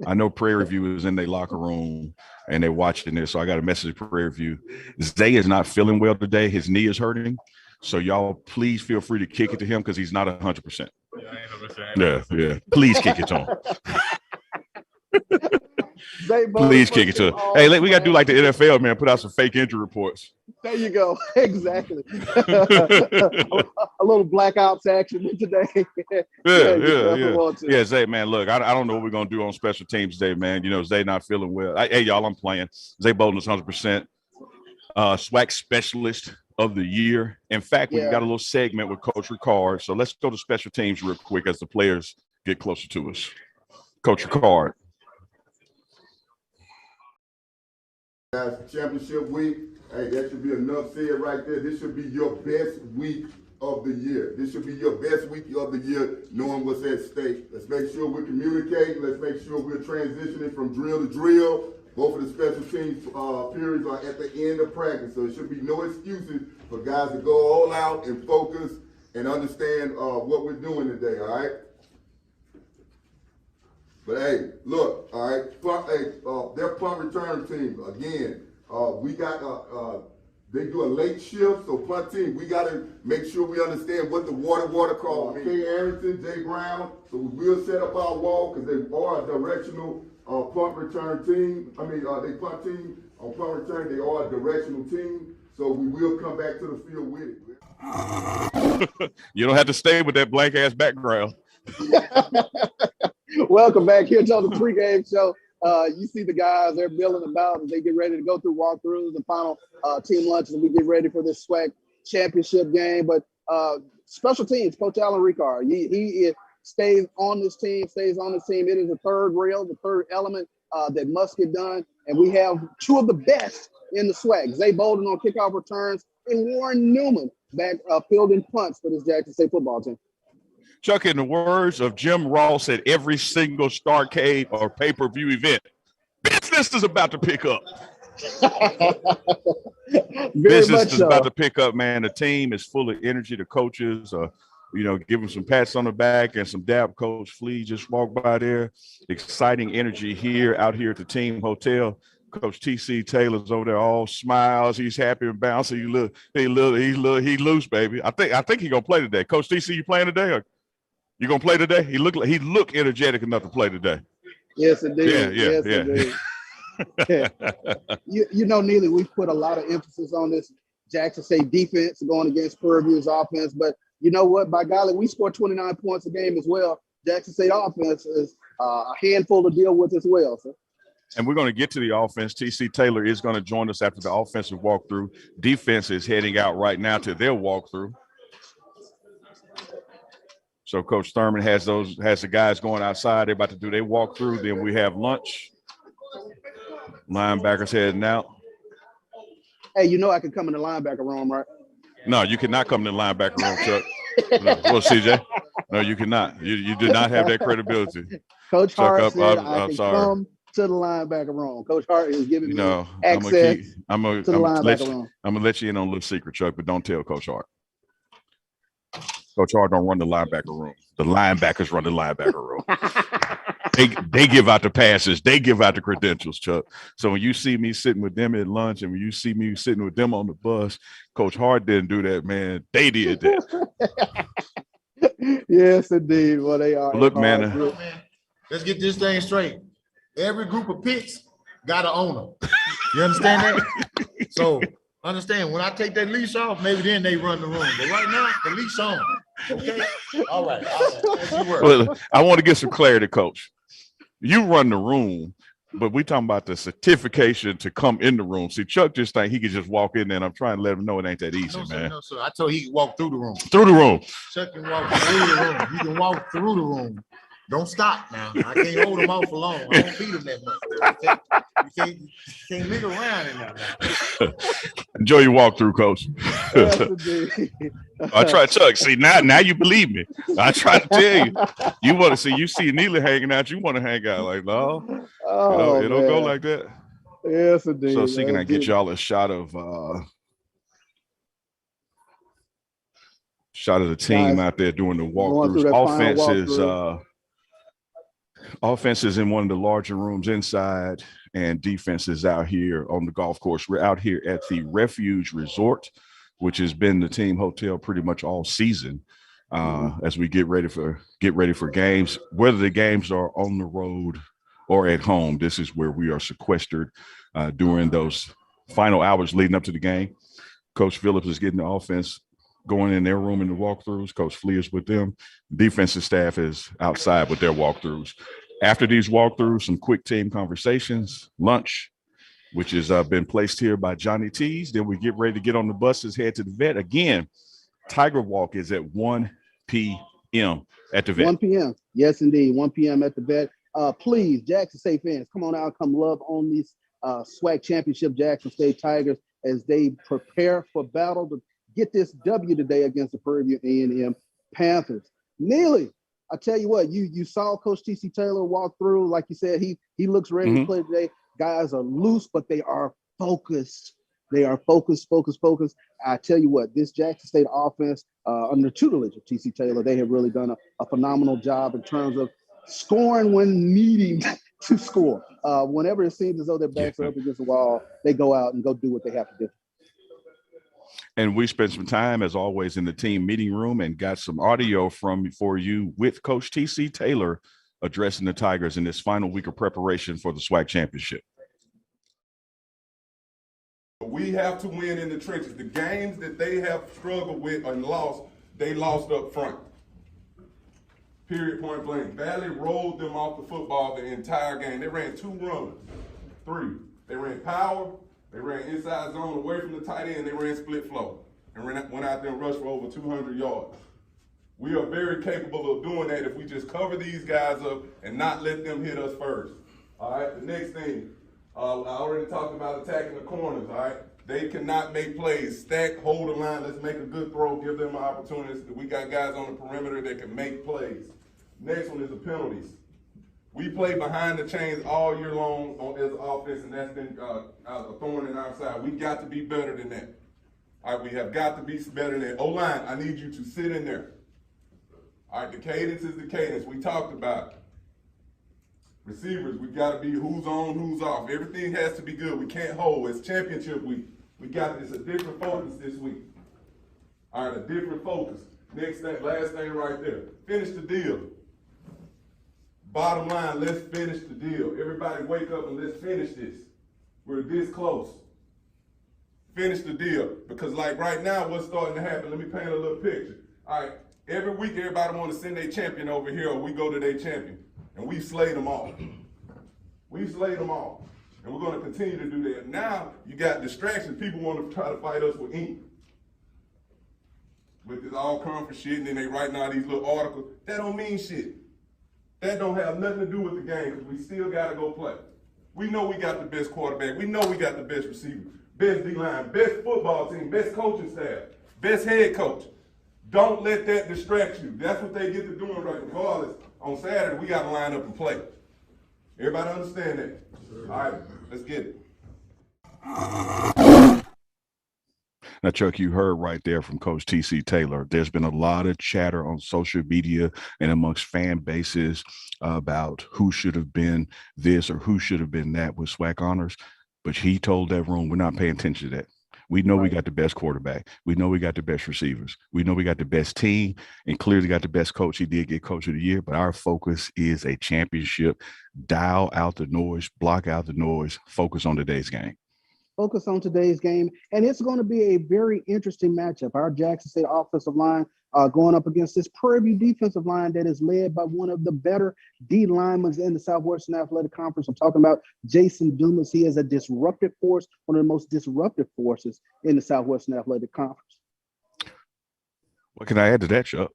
I know Prairie View is in their locker room and they're watching this, so I got a message to Prairie View. Zay is not feeling well today. His knee is hurting. So y'all please feel free to kick it to him because he's not 100%. Yeah. Please kick it to him. Please kick it to him. Hey, we got to do like the NFL, man. Put out some fake injury reports. There you go. Exactly. a little blackouts action today. Yeah, Zay, man, look, I don't know what we're going to do on special teams today, man. You know, Zay not feeling well. Hey, y'all, I'm playing. Zay Bolden is 100%. SWAC specialist of the year. In fact, we got a little segment with Coach Ricard. So let's go to special teams real quick as the players get closer to us. Coach Ricard. Championship week, hey, that should be enough said right there. This should be your best week of the year. This should be your best week of the year, knowing what's at stake. Let's make sure we're communicating. Let's make sure we're transitioning from drill to drill. Both of the special teams periods are at the end of practice, so it should be no excuses for guys to go all out and focus and understand what we're doing today, all right? But hey, look, all right, their punt return team, again, we got, they do a late shift, so punt team, we got to make sure we understand what the water call. Kay Arrington, Jay Brown, so we will set up our wall because they are a directional punt return team. They punt team. On punt return, they are a directional team, so we will come back to the field with it. You don't have to stay with that blank ass background. Welcome back here to the pregame show. You see the guys, they're milling about as they get ready to go through walkthroughs and final team lunches, and we get ready for this SWAC championship game. But special teams, Coach Alan Ricard, he stays on this team. It is the third rail, the third element that must get done. And we have two of the best in the SWAC, Zay Bolden on kickoff returns and Warren Newman back fielding punts for this Jackson State football team. Chuck, in the words of Jim Ross at every single Starcade or pay-per-view event, business is about to pick up. Business is about to pick up, man. The team is full of energy. The coaches give them some pats on the back and some dap. Coach Flea just walked by there. Exciting energy out here at the team hotel. Coach T.C. Taylor's over there, all smiles. He's happy and bouncing. He loose, baby. I think he's gonna play today. Coach T.C., you playing today? Or you gonna play today? He look energetic enough to play today. Yes, indeed. Yeah. You know, Neely, we've put a lot of emphasis on this Jackson State defense going against Purview's offense, but you know what? By golly, we scored 29 points a game as well. Jackson State offense is a handful to deal with as well. So. And we're going to get to the offense. T.C. Taylor is going to join us after the offensive walkthrough. Defense is heading out right now to their walkthrough. So Coach Thurman has the guys going outside. They're about to do their walkthrough. Then we have lunch. Linebackers heading out. Hey, you know I can come in the linebacker room, right? No, you cannot come in the linebacker room, Chuck. No. Well, CJ, no, you cannot. You do not have that credibility. Coach Hart said I can come to the linebacker room. Coach Hart is giving me access to the linebacker room. I'm going to let you in on a little secret, Chuck, but don't tell Coach Hart. Coach Hart don't run the linebacker room. The linebackers run the linebacker room. They give out the passes. They give out the credentials, Chuck. So when you see me sitting with them at lunch and when you see me sitting with them on the bus, Coach Hart didn't do that, man. They did that. Yes, indeed. Well, they are. Look, man. Let's get this thing straight. Every group of picks got an owner. You understand that? So understand, when I take that leash off, maybe then they run the room. But right now, the leash on. Okay? All right. Well, I want to get some clarity, Coach. You run the room, But we talking about the certification to come in the room. See, Chuck just think he could just walk in there, and I'm trying to let him know it ain't that easy, man. No, sir. I told he could walk through the room. Through the room. Chuck can walk through the room. You can walk through the room. Don't stop now. I can't hold him off for long. I don't beat him that much. You can't live around in that. Enjoy your walkthrough, Coach. I try, Chuck. See, now you believe me. I try to tell you. You want to see, you see Neely hanging out, you want to hang out. Like, no, it don't go like that. Yes, indeed. So, see, can I get y'all a shot of the team out there doing the walkthroughs? Offense is in one of the larger rooms inside, and defense is out here on the golf course. We're out here at the Refuge Resort, which has been the team hotel pretty much all season as we get ready for games. Whether the games are on the road or at home, this is where we are sequestered during those final hours leading up to the game. Coach Phillips is getting the offense going in their room in the walkthroughs. Coach Flea is with them. Defensive staff is outside with their walkthroughs. After these walkthroughs, some quick team conversations, lunch, which has been placed here by Johnny T's. Then we get ready to get on the buses, head to the vet. Again, Tiger Walk is at 1 p.m. at the vet. 1 p.m. Yes, indeed. 1 p.m. at the vet. Please, Jackson State fans, come on out, come love on these SWAC Championship Jackson State Tigers as they prepare for battle to get this W today against the Prairie View A&M Panthers. Neely, I tell you what, you saw Coach T.C. Taylor walk through. Like you said, he looks ready to play today. Guys are loose, but they are focused. They are focused. I tell you what, this Jackson State offense, under the tutelage of T.C. Taylor, they have really done a phenomenal job in terms of scoring when needing to score. Whenever it seems as though their backs are up against the wall, they go out and go do what they have to do. And we spent some time, as always, in the team meeting room and got some audio for you with Coach T.C. Taylor addressing the Tigers in this final week of preparation for the SWAC Championship. We have to win in the trenches. The games that they have struggled with and lost, they lost up front. Period, point blank. Valley rolled them off the football the entire game. They ran 2 runs, 3. They ran power. They ran inside zone away from the tight end. They ran split flow and went out there and rushed for over 200 yards. We are very capable of doing that if we just cover these guys up and not let them hit us first. All right, the next thing, I already talked about attacking the corners, all right? They cannot make plays. Stack, hold the line, let's make a good throw, give them opportunities. We got guys on the perimeter that can make plays. Next one is the penalties. We play behind the chains all year long as offense, and that's been a thorn in our side. We got to be better than that. All right, we have got to be better than that. O-line, I need you to sit in there. All right, the cadence is the cadence. We talked about it. Receivers, we got to be who's on, who's off. Everything has to be good. We can't hold. It's championship week. It's a different focus this week. All right, a different focus. Next thing, last thing right there. Finish the deal. Bottom line, let's finish the deal. Everybody wake up and let's finish this. We're this close. Finish the deal. Because like right now, what's starting to happen, let me paint a little picture. All right, every week everybody want to send their champion over here or we go to their champion. And we've slayed them all. We've slayed them all. And we're going to continue to do that. Now you got distractions. People want to try to fight us with ink. With this all conference shit, and then they writing out these little articles. That don't mean shit. That don't have nothing to do with the game because we still got to go play. We know we got the best quarterback. We know we got the best receiver, best D-line, best football team, best coaching staff, best head coach. Don't let that distract you. That's what they get to doing right regardless. On Saturday, we got to line up and play. Everybody understand that? All right, let's get it. Now, Chuck, you heard right there from Coach T.C. Taylor. There's been a lot of chatter on social media and amongst fan bases about who should have been this or who should have been that with SWAC honors. But he told that room, we're not paying attention to that. We know we got the best quarterback. We know we got the best receivers. We know we got the best team and clearly got the best coach. He did get Coach of the Year, but our focus is a championship. Dial out the noise, block out the noise, focus on today's game. focus on today's game, and it's going to be a very interesting matchup. Our Jackson State offensive line going up against this Prairie View defensive line that is led by one of the better D linemen in the Southwestern Athletic Conference. I'm talking about Jason Dumas. He is a disruptive force, one of the most disruptive forces in the Southwestern Athletic Conference. What can I add to that, Chuck?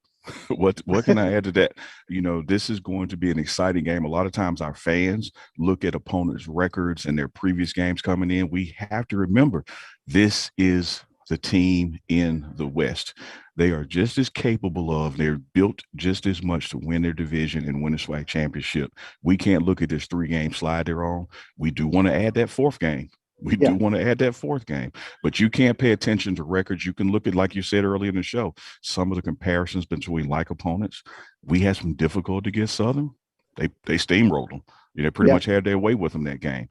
What can I add to that? You know, this is going to be an exciting game. A lot of times our fans look at opponents' records and their previous games coming in. We have to remember this is the team in the West. They are just as capable of, they're built just as much to win their division and win the SWAC championship. We can't look at this 3-game slide they're on. We do want to add that 4th game. We do want to add that 4th game, but you can't pay attention to records. You can look at, like you said earlier in the show, some of the comparisons between like opponents. We had some difficulty against Southern. They steamrolled them. They pretty much had their way with them that game.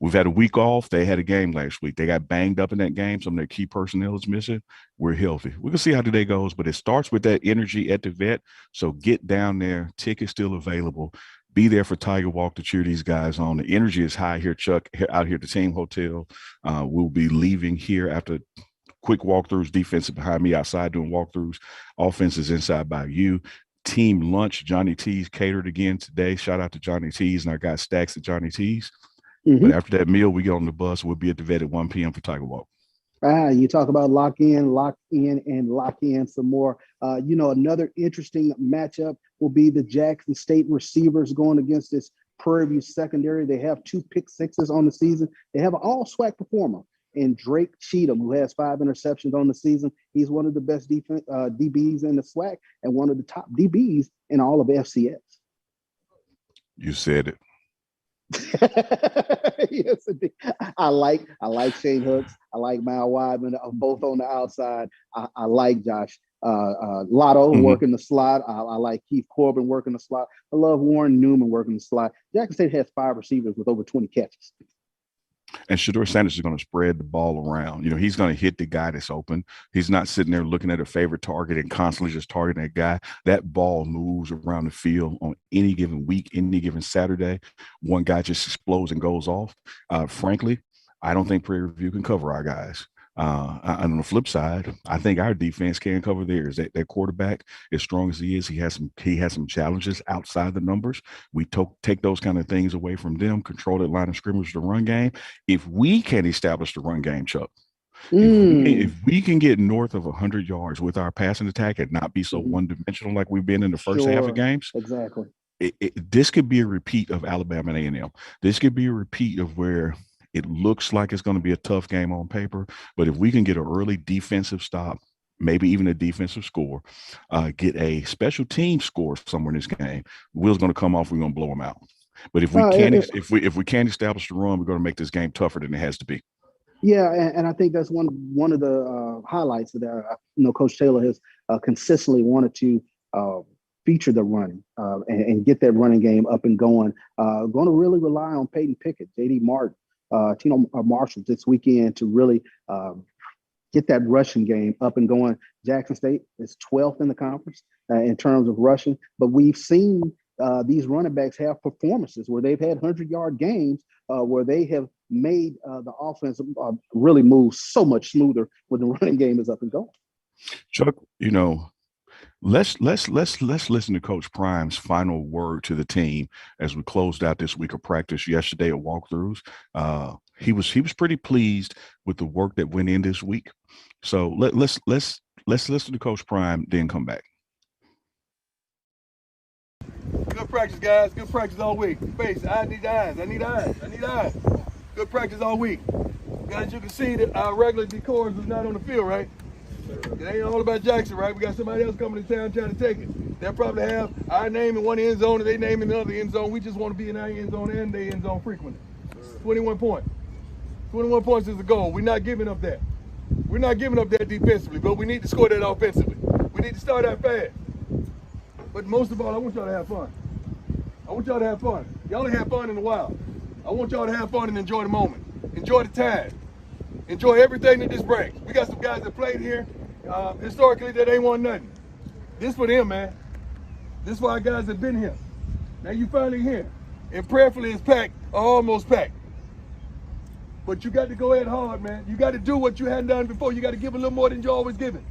We've had a week off. They had a game last week. They got banged up in that game. Some of their key personnel is missing. We're healthy. We can see how today goes, but it starts with that energy at the vet. So get down there. Tickets still available. Be there for Tiger Walk to cheer these guys on. The energy is high here, Chuck, out here at the team hotel. We'll be leaving here after quick walkthroughs. Defense behind me outside doing walkthroughs. Offense is inside by you. Team lunch, Johnny T's catered again today. Shout out to Johnny T's and our guy Stacks at Johnny T's. But after that meal, we get on the bus. We'll be at the vet at 1 p.m. for Tiger Walk. You talk about lock in, and lock in some more. Another interesting matchup will be the Jackson State receivers going against this Prairie View secondary. They have 2 pick sixes on the season. They have an all-SWAC performer in Drake Cheatham, who has 5 interceptions on the season. He's one of the best DBs in the SWAC and one of the top DBs in all of FCS. You said it. Yes, indeed. I like Shane Hooks. I like Mal Weidman, both on the outside. I like Josh Lotto working the slot. I like Keith Corbin working the slot. I love Warren Newman working the slot. Jackson State has 5 receivers with over 20 catches. And Shador Sanders is going to spread the ball around. He's going to hit the guy that's open. He's not sitting there looking at a favorite target and constantly just targeting that guy. That ball moves around the field on any given week, any given Saturday. One guy just explodes and goes off. Frankly, I don't think Prairie View can cover our guys. On the flip side, I think our defense can cover theirs. That quarterback, as strong as he is, he has some challenges outside the numbers. We take those kind of things away from them, control that line of scrimmage, the run game. If we can establish the run game, Chuck, if we can get north of 100 yards with our passing attack and not be so one-dimensional like we've been in the first half of games, exactly. This could be a repeat of Alabama and A&M. This could be a repeat of where it looks like it's going to be a tough game on paper, but if we can get an early defensive stop, maybe even a defensive score, get a special team score somewhere in this game, Will's going to come off. We're going to blow them out. But if we if we can't establish the run, we're going to make this game tougher than it has to be. Yeah, and I think that's one of the highlights that Coach Taylor has consistently wanted to feature the running and get that running game up and going. Going to really rely on Peyton Pickett, J.D. Martin, Tino Marshall this weekend to really get that rushing game up and going. Jackson State is 12th in the conference in terms of rushing, but we've seen these running backs have performances where they've had 100-yard games where they have made the offense really move so much smoother when the running game is up and going. Chuck, let's listen to Coach Prime's final word to the team as we closed out this week of practice yesterday at walkthroughs. He was pretty pleased with the work that went in this week. So let's listen to Coach Prime, then come back. Good practice, guys. Good practice all week. Face, I need eyes. I need eyes. Good practice all week. Guys, you can see that our regular decors is not on the field, right? It ain't all about Jackson, right? We got somebody else coming to town trying to take it. They'll probably have our name in one end zone and they name in the other end zone. We just want to be in our end zone and their end zone frequently. 21 points. 21 points is the goal. We're not giving up that. We're not giving up that defensively, but we need to score that offensively. We need to start out fast. But most of all, I want y'all to have fun. I want y'all to have fun. Y'all ain't have fun in a while. I want y'all to have fun and enjoy the moment. Enjoy the time. Enjoy everything that this brings. We got some guys that played here historically that ain't won nothing. This for them, man. This for our guys that been here. Now you finally here. And prayerfully it's packed or almost packed. But you got to go ahead hard, man. You got to do what you hadn't done before. You got to give a little more than you always given.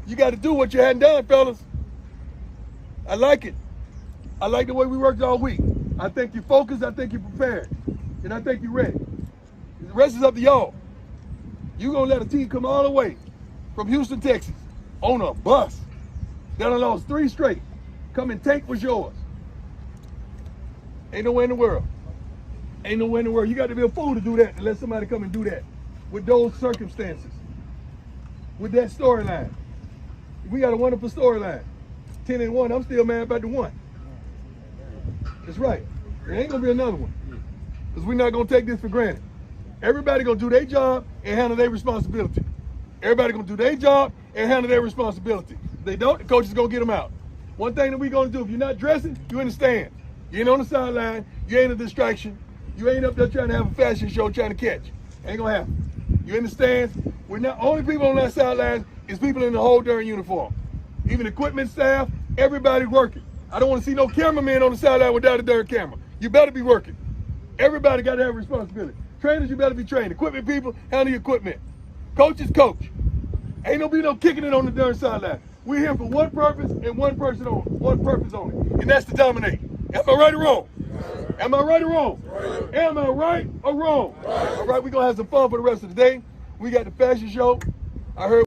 You got to do what you hadn't done, fellas. I like it. I like the way we worked all week. I think you're focused. I think you're prepared. And I think you're ready. The rest is up to y'all. You're going to let a team come all the way from Houston, Texas, on a bus. They done lost 3 straight. Come and take what's yours. Ain't no way in the world. Ain't no way in the world. You got to be a fool to do that and let somebody come and do that with those circumstances, with that storyline. We got a wonderful storyline. 10-1, I'm still mad about the 1. That's right. There ain't going to be another one because we're not going to take this for granted. Everybody going to do their job and handle their responsibility. Everybody going to do their job and handle their responsibility. If they don't, the coach is going to get them out. One thing that we're going to do, if you're not dressing, you in the stand. You ain't on the sideline. You ain't a distraction. You ain't up there trying to have a fashion show trying to catch. Ain't going to happen. You in the stands. We're not only people on that sideline is people in the whole darn uniform. Even equipment staff, everybody working. I don't want to see no cameraman on the sideline without a darn camera. You better be working. Everybody got to have responsibility. Trainers, you better be trained. Equipment people, handle your equipment. Coaches, coach. Ain't no be no kicking it on the darn sideline. We're here for one purpose and one purpose only, and that's to dominate. Am I right or wrong? Am I right or wrong? Am I right or wrong? All right, we're going to have some fun for the rest of the day. We got the fashion show. I heard.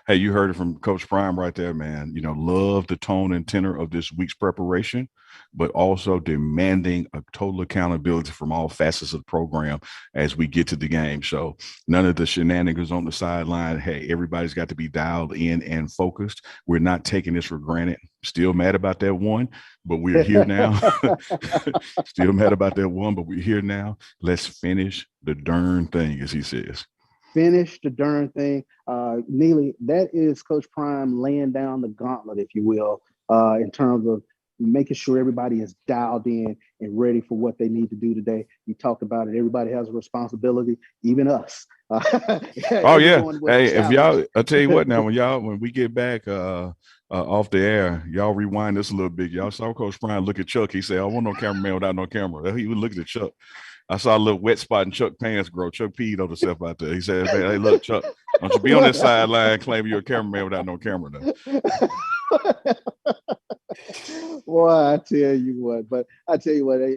Hey, you heard it from Coach Prime right there, man. You know, love the tone and tenor of this week's preparation, but also demanding a total accountability from all facets of the program as we get to the game. So none of the shenanigans on the sideline. Hey, everybody's got to be dialed in and focused. We're not taking this for granted. Still mad about that 1, but we're here now. Still mad about that 1, but we're here now. Let's finish the darn thing, as he says. Finish the darn thing. Neely, that is Coach Prime laying down the gauntlet, if you will, in terms of making sure everybody is dialed in and ready for what they need to do today. You talked about it. Everybody has a responsibility, even us. Oh, yeah. Hey, if y'all, I'll tell you what now, when we get back off the air, y'all rewind this a little bit. Y'all saw Coach Prime look at Chuck. He said, I want no cameraman without no camera. He was looking at Chuck. I saw a little wet spot in Chuck's pants grow. Chuck peed on himself out there. He said, hey, look, Chuck, don't you be on this sideline claiming you're a cameraman without no camera now. Boy, I tell you what,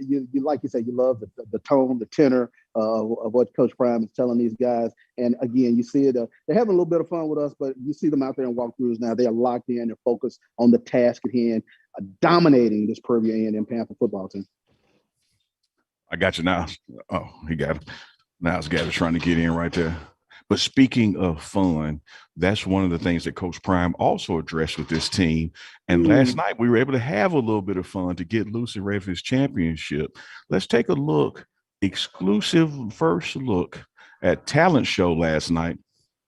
you like you said, you love the tone, the tenor of what Coach Prime is telling these guys. And again, you see it, they're having a little bit of fun with us, but you see them out there in walkthroughs now. They are locked in, they're focused on the task at hand, dominating this Prairie A&M Panther football team. I got you now. Oh, he got him. Now it's got trying to get in right there. But speaking of fun, that's one of the things that Coach Prime also addressed with this team. And last night we were able to have a little bit of fun to get loose and ready for this championship. Let's take a look, exclusive first look at Talent Show last night.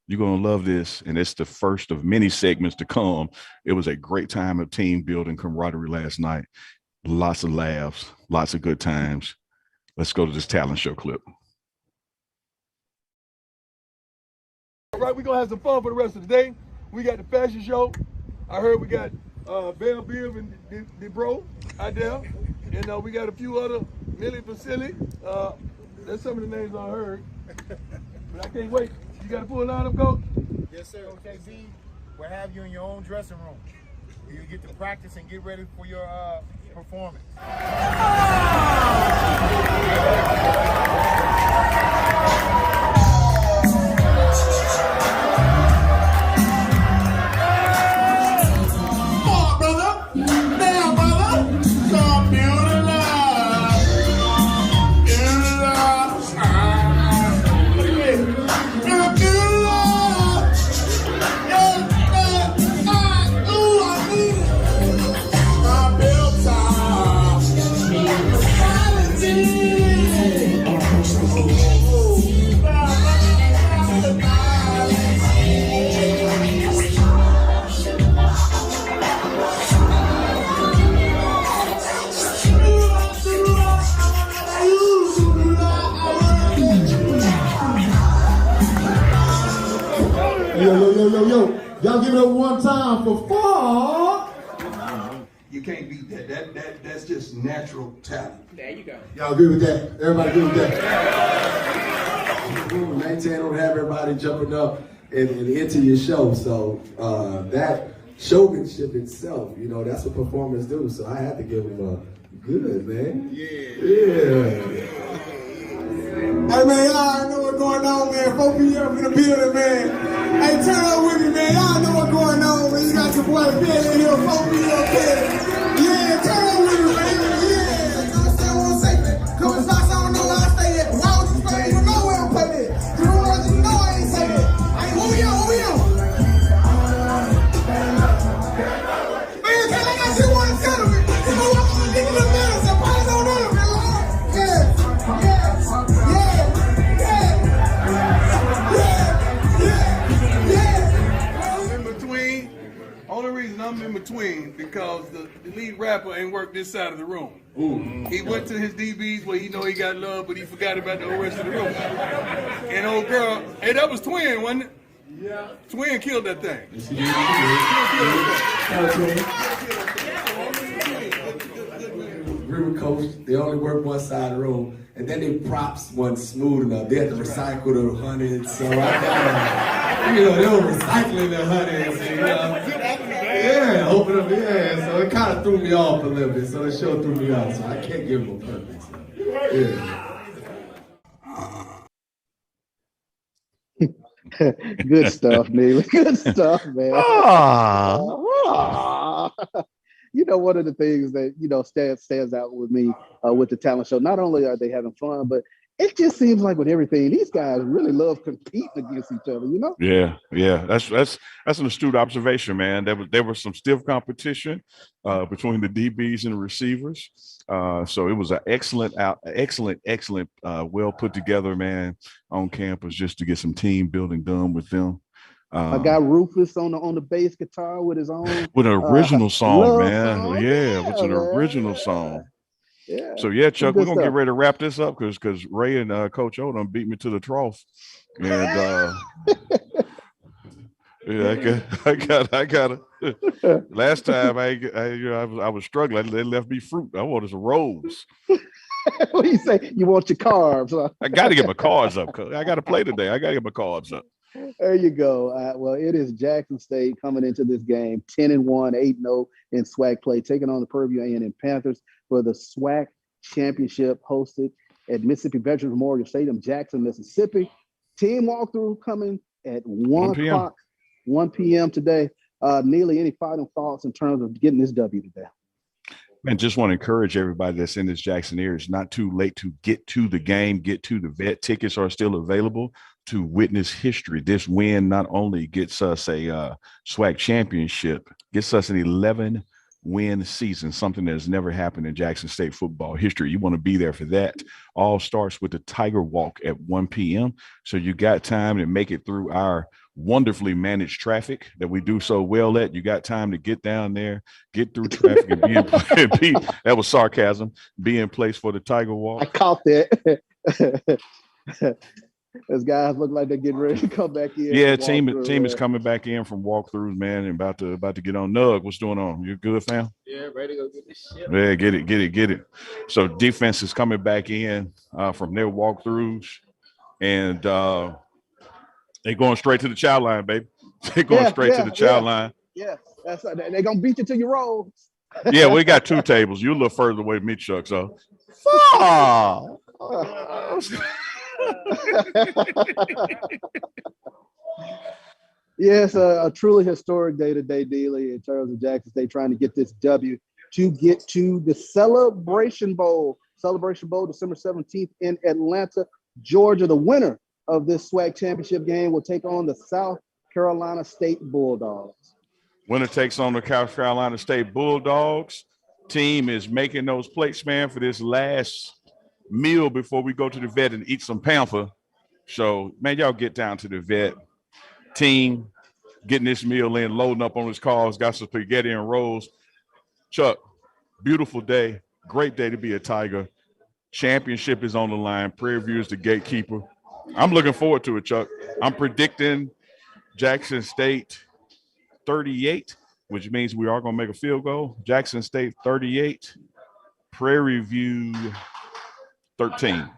You're going to love this, and it's the first of many segments to come. It was a great time of team building camaraderie last night. Lots of laughs, lots of good times. Let's go to this Talent Show clip. All right, we're going to have some fun for the rest of the day. We got the fashion show. I heard we got Belle Biv and DeBro out there. And we got a few other, Millie Vasily. That's some of the names I heard. But I can't wait. You got a full lineup, Coach? Yes, sir. Okay, B, we'll have you in your own dressing room. You get to practice and get ready for your performance. Yo. Y'all give it up one time for Far. You can't beat that. That's just natural talent. There you go. Y'all agree with that? Everybody agree with that? 19 don't have everybody jumping up and into your show. So that showmanship itself, you know, that's what performers do. So I had to give them a good, man. Yeah. Hey man, y'all already know what's going on, man. 4 p.m. in the building, man. Hey, turn up with me, man. Y'all know what's going on, man. You got your boy Bill in here, 4 p.m. Yeah, turn up with me, man. Yeah, you know what I want to say, man. Couple shots, I don't know where I stay at. Why would you expect me to know where I'm putting it? You know what? You know I ain't say that. Hey, who we on? Man, can I got you one gentleman? You know what? I'm gonna give you the minutes and party on them, man. Only reason I'm in between because the lead rapper ain't worked this side of the room. Ooh. He went to his DBs where he know he got love, but he forgot about the whole rest of the room. And old girl, hey, that was Twin, wasn't it? Yeah. Twin killed that thing. River Coach, they only work one side of the room, and then their props wasn't smooth enough. They had to recycle the hundreds, so I got, you know, they were recycling the hundreds, you know. Yeah, open up, yeah. So it kind of threw me off a little bit. So the show threw me off. So I can't give him a perfect. So, yeah. Good stuff, Neely. Good stuff, man. You know, one of the things that, you know, stands out with me with the talent show, not only are they having fun, but it just seems like with everything, these guys really love competing against each other, you know? Yeah. That's an astute observation, man. There was some stiff competition between the DBs and the receivers. So it was an excellent, well put together, man, on campus just to get some team building done with them. I got Rufus on the bass guitar with his own with an original song, man. Song. Yeah, with an original song. Yeah. So yeah, Chuck, we're gonna stuff. get ready to wrap this up because Ray and Coach Odom beat me to the trough, and yeah, I got it. Last time I was struggling. They left me fruit. I wanted some rolls. What do you say? You want your carbs? Huh? I got to get my carbs up. I got to play today. I got to get my carbs up. There you go. Well, it is Jackson State coming into this game 10-1, 8-0 in SWAC play, taking on the Purdue A&M Panthers for the SWAC Championship hosted at Mississippi Veterans Memorial Stadium, Jackson, Mississippi. Team walkthrough coming at 1 p.m. today. Neely, any final thoughts in terms of getting this W today? Man, just want to encourage everybody that's in this Jackson area. It's not too late to get to the game, get to the vet. Tickets are still available to witness history. This win not only gets us a SWAC championship, gets us an 11-win season, something that has never happened in Jackson State football history. You want to be there for that. All starts with the Tiger Walk at 1 p.m. So you got time to make it through our wonderfully managed traffic that we do so well at. You got time to get down there, get through traffic, and that was sarcasm, be in place for the Tiger Walk. I caught that. Those guys look like they're getting ready to come back in. Yeah, team is coming back in from walkthroughs, man, and about to get on. Nug, what's going on? You good, fam? Yeah, ready to go get this shit. Yeah, get it. So defense is coming back in from their walkthroughs, and they're going straight to the child line, baby. They're going straight to the child line. Yeah, that's they're gonna beat you till you roll. Yeah, we got 2 tables. You're a little further away than me, Chuck. So, yes, a truly historic day today, Dealey, in terms of Jackson State trying to get this W to get to the Celebration Bowl. Celebration Bowl, December 17th in Atlanta, Georgia. The winner of this SWAC championship game will take on the South Carolina State Bulldogs. Winner takes on the South Carolina State Bulldogs. Team is making those plates, man, for this last meal before we go to the vet and eat some pamper. So, man, y'all get down to the vet. Team getting this meal in, loading up on his cars, got some spaghetti and rolls. Chuck, beautiful day. Great day to be a Tiger. Championship is on the line. Prairie View is the gatekeeper. I'm looking forward to it, Chuck. I'm predicting Jackson State 38 which means we are going to make a field goal. Jackson State 38, Prairie View 13.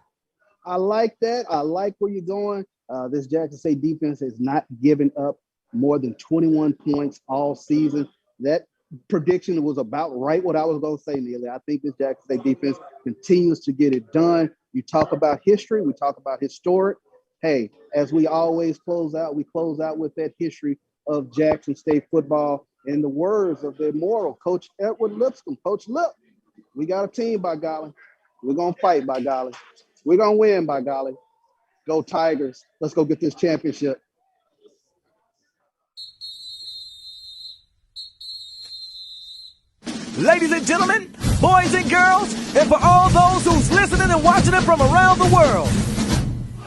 I like that. I like where you're going. This Jackson State defense has not given up more than 21 points all season. That prediction was about right what I was going to say, Neely. I think this Jackson State defense continues to get it done. You talk about history. We talk about historic. Hey, as we always close out, we close out with that history of Jackson State football. In the words of the immortal Coach Edward Lipscomb, Coach Lip, we got a team, by golly. We're going to fight, by golly. We're going to win, by golly. Go Tigers. Let's go get this championship. Ladies and gentlemen, boys and girls, and for all those who's listening and watching it from around the world.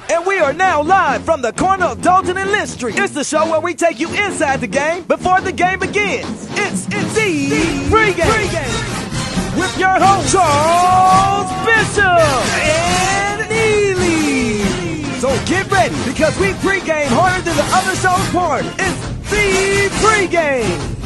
And we are now live from the corner of Dalton and Lynch Street. It's the show where we take you inside the game before the game begins. It's the Pregame. With your host, Charles Bishop and Neely. So get ready, because we pregame harder than the other show's party. It's the Pregame.